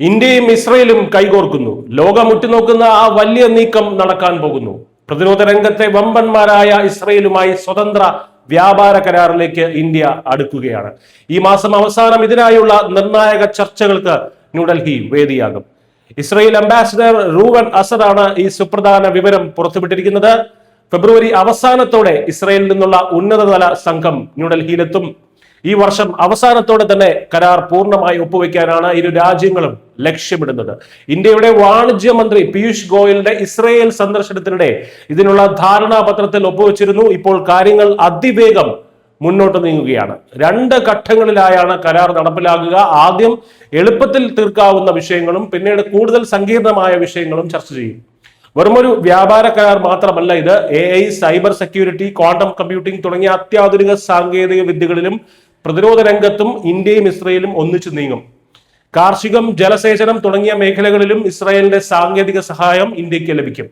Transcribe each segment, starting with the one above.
ഇന്ത്യയും ഇസ്രയേലും കൈകോർക്കുന്നു. ലോകം ഉറ്റുനോക്കുന്ന ആ വലിയ നീക്കം നടക്കാൻ പോകുന്നു. പ്രതിരോധ രംഗത്തെ വമ്പന്മാരായ ഇസ്രയേലുമായി സ്വതന്ത്ര വ്യാപാര കരാറിലേക്ക് ഇന്ത്യ അടുക്കുകയാണ്. ഈ മാസം അവസാനം ഇതിനായുള്ള നിർണായക ചർച്ചകൾക്ക് ന്യൂഡൽഹി വേദിയാകും. ഇസ്രയേൽ അംബാസിഡർ റൂവൻ അസദാണ് ഈ സുപ്രധാന വിവരം പുറത്തുവിട്ടിരിക്കുന്നത്. ഫെബ്രുവരി അവസാനത്തോടെ ഇസ്രയേലിൽ നിന്നുള്ള ഉന്നതതല സംഘം ന്യൂഡൽഹിയിലെത്തും. ഈ വർഷം അവസാനത്തോടെ തന്നെ കരാർ പൂർണ്ണമായി ഒപ്പുവെക്കാനാണ് ഇരു രാജ്യങ്ങളും ലക്ഷ്യമിടുന്നത്. ഇന്ത്യയുടെ വാണിജ്യ മന്ത്രി പീയൂഷ് ഗോയലിന്റെ ഇസ്രയേൽ സന്ദർശനത്തിനിടെ ഇതിനുള്ള ധാരണാപത്രത്തിൽ ഒപ്പുവെച്ചിരുന്നു. ഇപ്പോൾ കാര്യങ്ങൾ അതിവേഗം മുന്നോട്ട് നീങ്ങുകയാണ്. 2 ഘട്ടങ്ങളിലായാണ് കരാർ നടപ്പിലാകുക. ആദ്യം എളുപ്പത്തിൽ തീർക്കാവുന്ന വിഷയങ്ങളും പിന്നീട് കൂടുതൽ സങ്കീർണമായ വിഷയങ്ങളും ചർച്ച ചെയ്യും. വെറുമൊരു വ്യാപാര കരാർ മാത്രമല്ല ഇത്. AI, cyber security, quantum computing തുടങ്ങിയ അത്യാധുനിക സാങ്കേതിക വിദ്യകളിലും പ്രതിരോധ രംഗത്തും ഇന്ത്യയും ഇസ്രയേലും ഒന്നിച്ചു നീങ്ങും. കാർഷികം, ജലസേചനം തുടങ്ങിയ മേഖലകളിലും ഇസ്രായേലിന്റെ സാങ്കേതിക സഹായം ഇന്ത്യക്ക് ലഭിക്കും.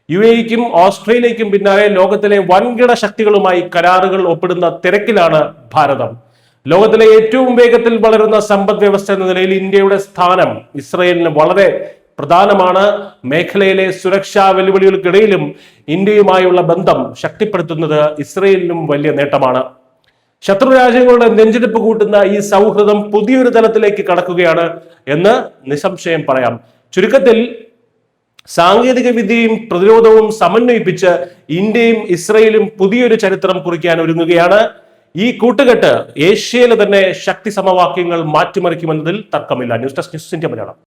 UAEക്കും ഓസ്ട്രേലിയക്കും പിന്നാലെ ലോകത്തിലെ വൻകിട ശക്തികളുമായി കരാറുകൾ ഒപ്പിടുന്ന തിരക്കിലാണ് ഭാരതം. ലോകത്തിലെ ഏറ്റവും വേഗത്തിൽ വളരുന്ന സമ്പദ് വ്യവസ്ഥ എന്ന നിലയിൽ ഇന്ത്യയുടെ സ്ഥാനം ഇസ്രയേലിന് വളരെ പ്രധാനമാണ്. മേഖലയിലെ സുരക്ഷാ വെല്ലുവിളികൾക്കിടയിലും ഇന്ത്യയുമായുള്ള ബന്ധം ശക്തിപ്പെടുത്തുന്നത് ഇസ്രയേലിനും വലിയ നേട്ടമാണ്. ശത്രു രാജ്യങ്ങളുടെ നെഞ്ചിടിപ്പ് കൂട്ടുന്ന ഈ സൗഹൃദം പുതിയൊരു തലത്തിലേക്ക് കടക്കുകയാണ് എന്ന് നിസ്സംശയം പറയാം. ചുരുക്കത്തിൽ സാങ്കേതിക വിദ്യയും പ്രതിരോധവും സമന്വയിപ്പിച്ച് ഇന്ത്യയും ഇസ്രയേലും പുതിയൊരു ചരിത്രം കുറിക്കാൻ ഒരുങ്ങുകയാണ്. ഈ കൂട്ടുകെട്ട് ഏഷ്യയിലെ തന്നെ ശക്തി സമവാക്യങ്ങൾ മാറ്റിമറിക്കുമെന്നതിൽ തർക്കമില്ല. News desk news India Malayalam.